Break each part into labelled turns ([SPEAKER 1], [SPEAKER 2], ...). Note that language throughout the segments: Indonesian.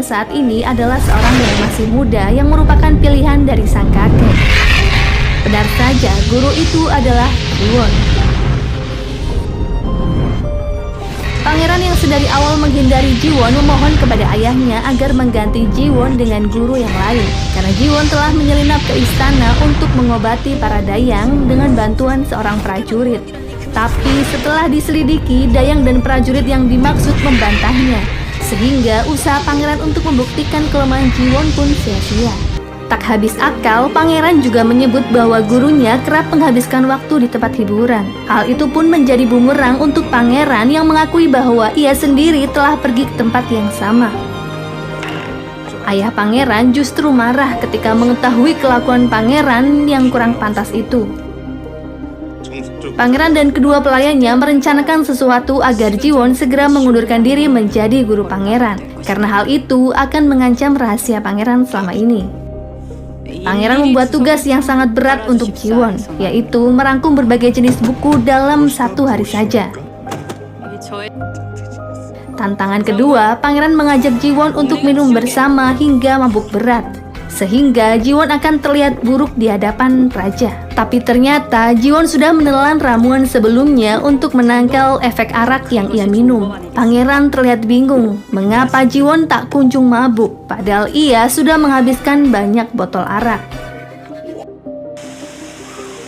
[SPEAKER 1] saat ini adalah seorang yang masih muda yang merupakan pilihan dari sang kakek. Benar saja, guru itu adalah Jiwon. Pangeran yang sedari awal menghindari Jiwon memohon kepada ayahnya agar mengganti Jiwon dengan guru yang lain, karena Jiwon telah menyelinap ke istana untuk mengobati para dayang dengan bantuan seorang prajurit. Tapi setelah diselidiki, dayang dan prajurit yang dimaksud membantahnya, sehingga usaha pangeran untuk membuktikan kelemahan Jiwon pun sia-sia. Tak habis akal, pangeran juga menyebut bahwa gurunya kerap menghabiskan waktu di tempat hiburan. Hal itu pun menjadi bumerang untuk pangeran yang mengakui bahwa ia sendiri telah pergi ke tempat yang sama. Ayah pangeran justru marah ketika mengetahui kelakuan pangeran yang kurang pantas itu. Pangeran dan kedua pelayannya merencanakan sesuatu agar Jiwon segera mengundurkan diri menjadi guru pangeran, karena hal itu akan mengancam rahasia pangeran selama ini. Pangeran membuat tugas yang sangat berat untuk Jiwon, yaitu merangkum berbagai jenis buku dalam 1 hari saja. Tantangan kedua, pangeran mengajak Jiwon untuk minum bersama hingga mabuk berat, sehingga Jiwon akan terlihat buruk di hadapan raja. Tapi ternyata Jiwon sudah menelan ramuan sebelumnya untuk menangkal efek arak yang ia minum. Pangeran terlihat bingung mengapa Jiwon tak kunjung mabuk, padahal ia sudah menghabiskan banyak botol arak.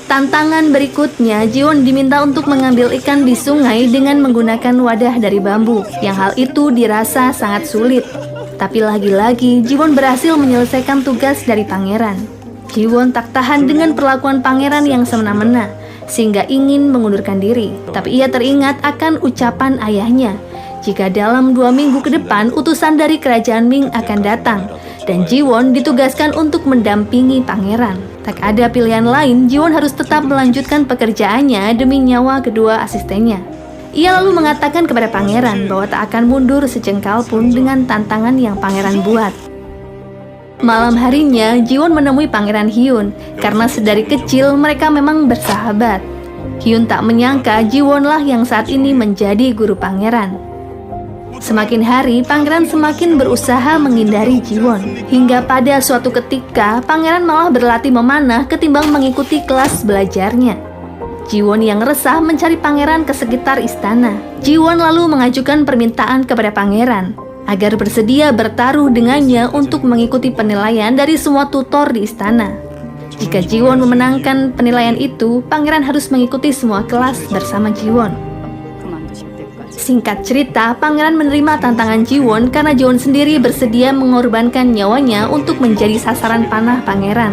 [SPEAKER 1] Tantangan berikutnya, Jiwon diminta untuk mengambil ikan di sungai dengan menggunakan wadah dari bambu, yang hal itu dirasa sangat sulit. Tapi lagi-lagi Jiwon berhasil menyelesaikan tugas dari pangeran. Jiwon tak tahan dengan perlakuan pangeran yang semena-mena, sehingga ingin mengundurkan diri. Tapi ia teringat akan ucapan ayahnya, jika dalam 2 minggu ke depan utusan dari kerajaan Ming akan datang, dan Jiwon ditugaskan untuk mendampingi pangeran. Tak ada pilihan lain, Jiwon harus tetap melanjutkan pekerjaannya demi nyawa kedua asistennya. Ia lalu mengatakan kepada pangeran bahwa tak akan mundur sejengkal pun dengan tantangan yang pangeran buat. Malam harinya, Jiwon menemui pangeran Hyun, karena sedari kecil mereka memang bersahabat. Hyun tak menyangka Jiwonlah yang saat ini menjadi guru pangeran. Semakin hari, pangeran semakin berusaha menghindari Jiwon, hingga pada suatu ketika, pangeran malah berlatih memanah ketimbang mengikuti kelas belajarnya. Jiwon yang resah mencari pangeran ke sekitar istana. Jiwon lalu mengajukan permintaan kepada pangeran agar bersedia bertaruh dengannya untuk mengikuti penilaian dari semua tutor di istana. Jika Jiwon memenangkan penilaian itu, pangeran harus mengikuti semua kelas bersama Jiwon. Singkat cerita, pangeran menerima tantangan Jiwon karena Jiwon sendiri bersedia mengorbankan nyawanya untuk menjadi sasaran panah pangeran.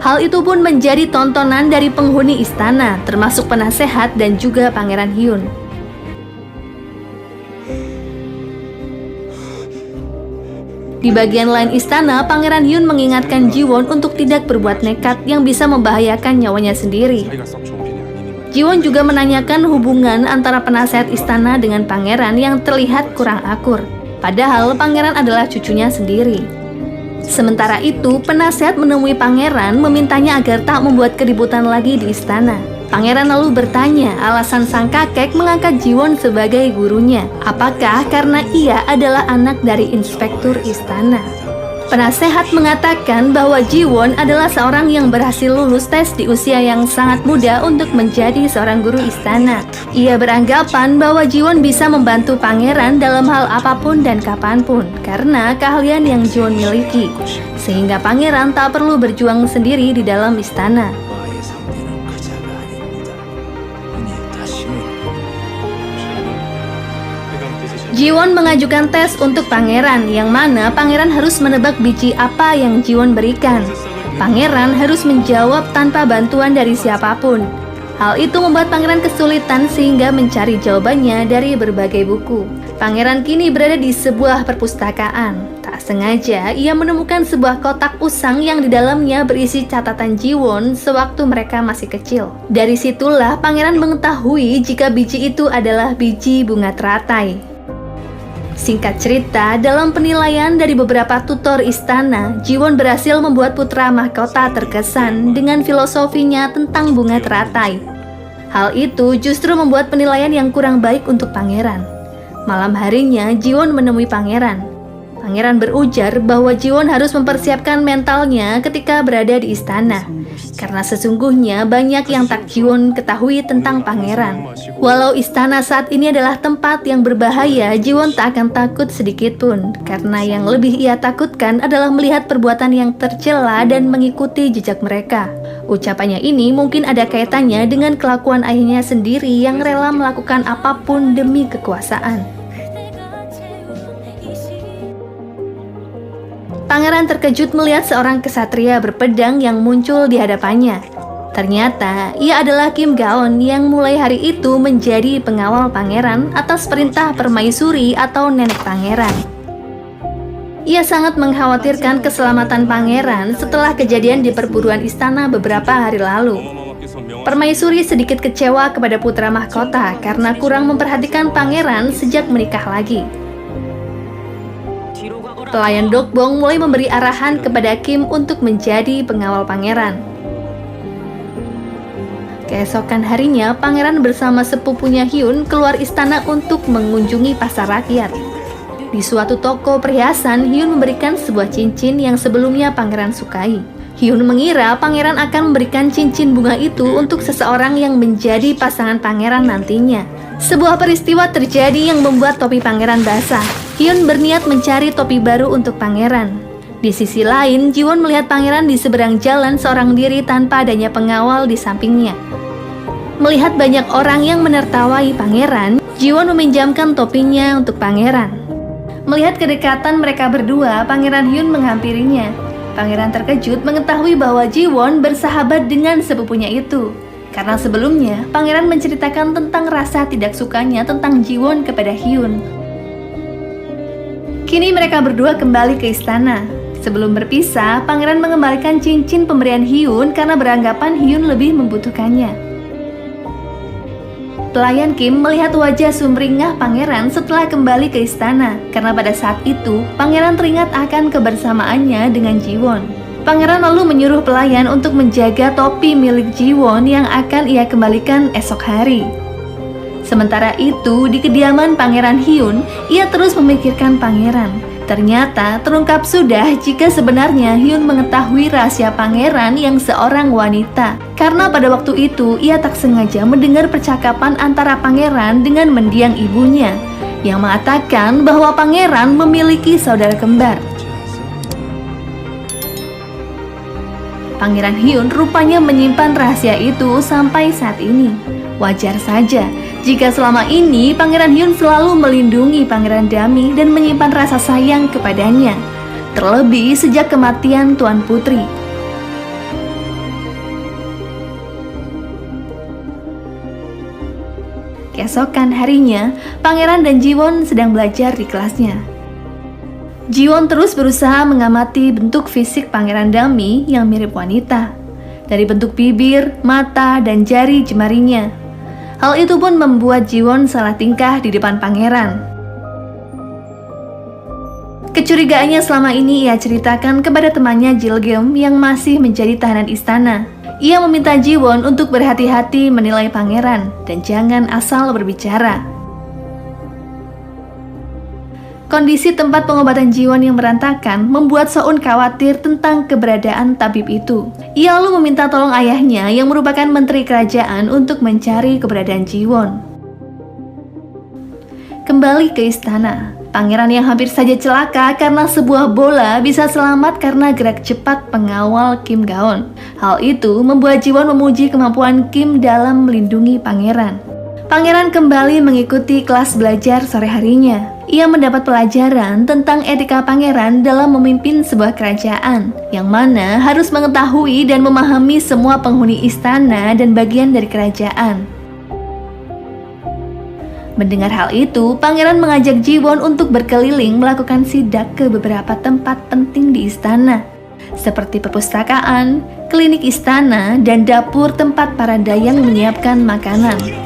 [SPEAKER 1] Hal itu pun menjadi tontonan dari penghuni istana, termasuk penasehat dan juga pangeran Hyun. Di bagian lain istana, pangeran Hyun mengingatkan Jiwon untuk tidak berbuat nekat yang bisa membahayakan nyawanya sendiri. Jiwon juga menanyakan hubungan antara penasehat istana dengan pangeran yang terlihat kurang akur, padahal pangeran adalah cucunya sendiri. Sementara itu, penasehat menemui pangeran memintanya agar tak membuat keributan lagi di istana. Pangeran lalu bertanya alasan sang kakek mengangkat Jiwon sebagai gurunya. Apakah karena ia adalah anak dari inspektur istana? Penasehat mengatakan bahwa Jiwon adalah seorang yang berhasil lulus tes di usia yang sangat muda untuk menjadi seorang guru istana. Ia beranggapan bahwa Jiwon bisa membantu pangeran dalam hal apapun dan kapanpun karena keahlian yang Jiwon miliki, sehingga pangeran tak perlu berjuang sendiri di dalam istana. Jiwon mengajukan tes untuk pangeran, yang mana pangeran harus menebak biji apa yang Jiwon berikan. Pangeran harus menjawab tanpa bantuan dari siapapun. Hal itu membuat pangeran kesulitan sehingga mencari jawabannya dari berbagai buku. Pangeran kini berada di sebuah perpustakaan. Tak sengaja, ia menemukan sebuah kotak usang yang di dalamnya berisi catatan Jiwon sewaktu mereka masih kecil. Dari situlah pangeran mengetahui jika biji itu adalah biji bunga teratai. Singkat cerita, dalam penilaian dari beberapa tutor istana, Jiwon berhasil membuat putra mahkota terkesan dengan filosofinya tentang bunga teratai. Hal itu justru membuat penilaian yang kurang baik untuk pangeran. Malam harinya, Jiwon menemui pangeran. Pangeran berujar bahwa Jiwon harus mempersiapkan mentalnya ketika berada di istana. Karena sesungguhnya banyak yang tak Jiwon ketahui tentang pangeran. Walau istana saat ini adalah tempat yang berbahaya, Jiwon tak akan takut sedikit pun. Karena yang lebih ia takutkan adalah melihat perbuatan yang tercela dan mengikuti jejak mereka. Ucapannya ini mungkin ada kaitannya dengan kelakuan ayahnya sendiri yang rela melakukan apapun demi kekuasaan. Pangeran terkejut melihat seorang kesatria berpedang yang muncul di hadapannya. Ternyata, ia adalah Kim Gaon yang mulai hari itu menjadi pengawal pangeran atas perintah permaisuri atau nenek pangeran. Ia sangat mengkhawatirkan keselamatan pangeran setelah kejadian di perburuan istana beberapa hari lalu. Permaisuri sedikit kecewa kepada putra mahkota karena kurang memperhatikan pangeran sejak menikah lagi. Pelayan Dokbong mulai memberi arahan kepada Kim untuk menjadi pengawal pangeran. Keesokan harinya, pangeran bersama sepupunya Hyun keluar istana untuk mengunjungi pasar rakyat. Di suatu toko perhiasan, Hyun memberikan sebuah cincin yang sebelumnya pangeran sukai. Hyun mengira pangeran akan memberikan cincin bunga itu untuk seseorang yang menjadi pasangan pangeran nantinya. Sebuah peristiwa terjadi yang membuat topi pangeran basah. Hyun berniat mencari topi baru untuk pangeran. Di sisi lain, Jiwon melihat pangeran di seberang jalan seorang diri tanpa adanya pengawal di sampingnya. Melihat banyak orang yang menertawai pangeran, Jiwon meminjamkan topinya untuk pangeran. Melihat kedekatan mereka berdua, Pangeran Hyun menghampirinya. Pangeran terkejut mengetahui bahwa Jiwon bersahabat dengan sepupunya itu. Karena sebelumnya, pangeran menceritakan tentang rasa tidak sukanya tentang Jiwon kepada Hyun. Kini mereka berdua kembali ke istana. Sebelum berpisah, pangeran mengembalikan cincin pemberian Hyun karena beranggapan Hyun lebih membutuhkannya. Pelayan Kim melihat wajah sumringah pangeran setelah kembali ke istana, karena pada saat itu, pangeran teringat akan kebersamaannya dengan Jiwon. Pangeran lalu menyuruh pelayan untuk menjaga topi milik Jiwon yang akan ia kembalikan esok hari. Sementara itu, di kediaman Pangeran Hyun, ia terus memikirkan pangeran. Ternyata terungkap sudah jika sebenarnya Hyun mengetahui rahasia pangeran yang seorang wanita. Karena pada waktu itu, ia tak sengaja mendengar percakapan antara pangeran dengan mendiang ibunya, yang mengatakan bahwa pangeran memiliki saudara kembar. Pangeran Hyun rupanya menyimpan rahasia itu sampai saat ini. Wajar saja jika selama ini Pangeran Hyun selalu melindungi Pangeran Dami dan menyimpan rasa sayang kepadanya, terlebih sejak kematian Tuan Putri. Keesokan harinya, Pangeran dan Jiwon sedang belajar di kelasnya. Jiwon terus berusaha mengamati bentuk fisik Pangeran Dami yang mirip wanita, dari bentuk bibir, mata, dan jari jemarinya. Hal itu pun membuat Jiwon salah tingkah di depan pangeran. Kecurigaannya selama ini ia ceritakan kepada temannya Jilgeum yang masih menjadi tahanan istana. Ia meminta Jiwon untuk berhati-hati menilai pangeran dan jangan asal berbicara. Kondisi tempat pengobatan Jiwon yang berantakan membuat Soun khawatir tentang keberadaan tabib itu. Ia lalu meminta tolong ayahnya yang merupakan menteri kerajaan untuk mencari keberadaan Jiwon. Kembali ke istana, pangeran yang hampir saja celaka karena sebuah bola bisa selamat karena gerak cepat pengawal Kim Gaon. Hal itu membuat Jiwon memuji kemampuan Kim dalam melindungi pangeran. Pangeran kembali mengikuti kelas belajar sore harinya. Ia mendapat pelajaran tentang etika pangeran dalam memimpin sebuah kerajaan, yang mana harus mengetahui dan memahami semua penghuni istana dan bagian dari kerajaan. Mendengar hal itu, pangeran mengajak Jiwon untuk berkeliling melakukan sidak ke beberapa tempat penting di istana, seperti perpustakaan, klinik istana, dan dapur tempat para dayang menyiapkan makanan.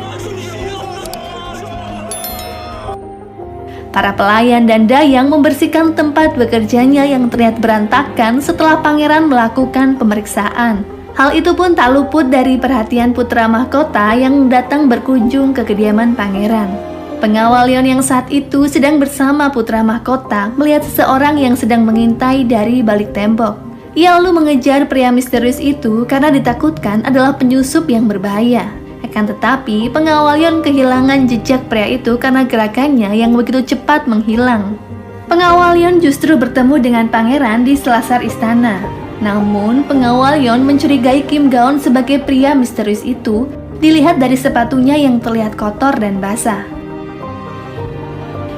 [SPEAKER 1] Para pelayan dan dayang membersihkan tempat bekerjanya yang terlihat berantakan setelah pangeran melakukan pemeriksaan. Hal itu pun tak luput dari perhatian putra mahkota yang datang berkunjung ke kediaman pangeran. Pengawal Leon yang saat itu sedang bersama putra mahkota melihat seseorang yang sedang mengintai dari balik tembok. Ia lalu mengejar pria misterius itu karena ditakutkan adalah penyusup yang berbahaya. Akan tetapi, pengawal Leon kehilangan jejak pria itu karena gerakannya yang begitu cepat menghilang. Pengawal Leon justru bertemu dengan pangeran di selasar istana. Namun, pengawal Leon mencurigai Kim Gaon sebagai pria misterius itu dilihat dari sepatunya yang terlihat kotor dan basah.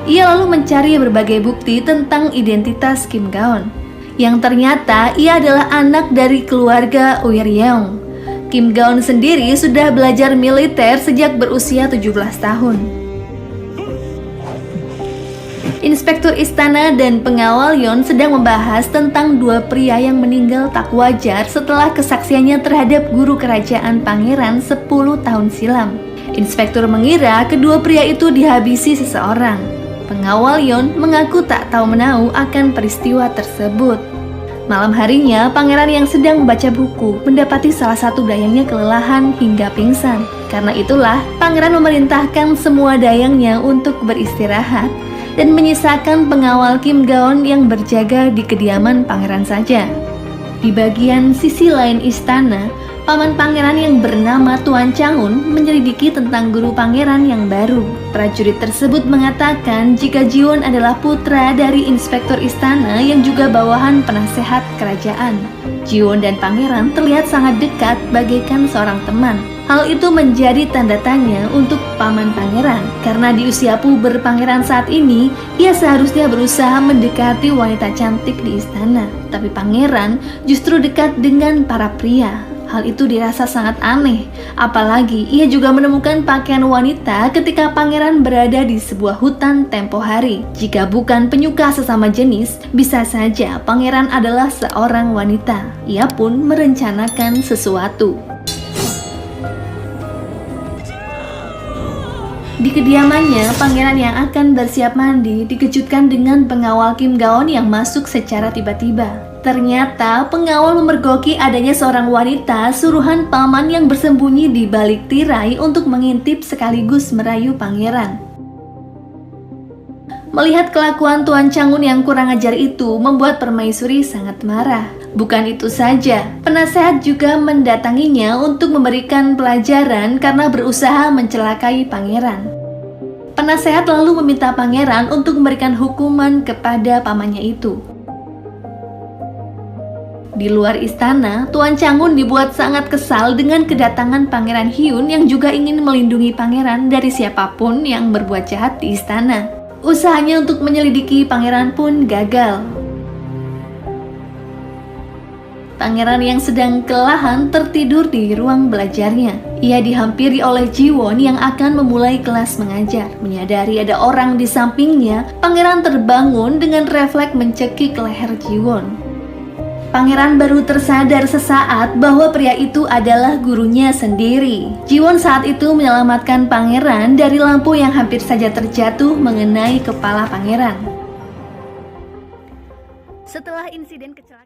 [SPEAKER 1] Ia lalu mencari berbagai bukti tentang identitas Kim Gaon, yang ternyata ia adalah anak dari keluarga Uiryeong. Kim Gaon sendiri sudah belajar militer sejak berusia 17 tahun. Inspektur istana dan pengawal Yeon sedang membahas tentang dua pria yang meninggal tak wajar setelah kesaksiannya terhadap guru kerajaan pangeran 10 tahun silam. Inspektur mengira kedua pria itu dihabisi seseorang. Pengawal Yeon mengaku tak tahu menahu akan peristiwa tersebut. Malam harinya, pangeran yang sedang membaca buku mendapati salah satu dayangnya kelelahan hingga pingsan. Karena itulah, pangeran memerintahkan semua dayangnya untuk beristirahat dan menyisakan pengawal Kim Gaon yang berjaga di kediaman pangeran saja. Di bagian sisi lain istana, paman pangeran yang bernama Tuan Changun menyelidiki tentang guru pangeran yang baru. Prajurit tersebut mengatakan jika Jiwon adalah putra dari inspektur istana yang juga bawahan penasehat kerajaan. Jiwon dan pangeran terlihat sangat dekat bagaikan seorang teman. Hal itu menjadi tanda tanya untuk paman pangeran, karena di usia puber pangeran saat ini, ia seharusnya berusaha mendekati wanita cantik di istana. Tapi pangeran justru dekat dengan para pria. Hal itu dirasa sangat aneh, apalagi ia juga menemukan pakaian wanita ketika pangeran berada di sebuah hutan tempo hari. Jika bukan penyuka sesama jenis, bisa saja pangeran adalah seorang wanita. Ia pun merencanakan sesuatu. Di kediamannya, pangeran yang akan bersiap mandi dikejutkan dengan pengawal Kim Gaon yang masuk secara tiba-tiba. Ternyata pengawal memergoki adanya seorang wanita suruhan paman yang bersembunyi di balik tirai untuk mengintip sekaligus merayu pangeran. Melihat kelakuan Tuan Changun yang kurang ajar itu membuat permaisuri sangat marah. Bukan itu saja, penasehat juga mendatanginya untuk memberikan pelajaran karena berusaha mencelakai pangeran. Penasehat lalu meminta pangeran untuk memberikan hukuman kepada pamannya itu. Di luar istana, Tuan Changun dibuat sangat kesal dengan kedatangan Pangeran Hyun yang juga ingin melindungi pangeran dari siapapun yang berbuat jahat di istana. Usahanya untuk menyelidiki pangeran pun gagal. Pangeran yang sedang kelelahan tertidur di ruang belajarnya. Ia dihampiri oleh Jiwon yang akan memulai kelas mengajar. Menyadari ada orang di sampingnya, pangeran terbangun dengan refleks mencekik leher Jiwon. Pangeran baru tersadar sesaat bahwa pria itu adalah gurunya sendiri. Jiwon saat itu menyelamatkan pangeran dari lampu yang hampir saja terjatuh mengenai kepala pangeran. Setelah insiden kecelakaan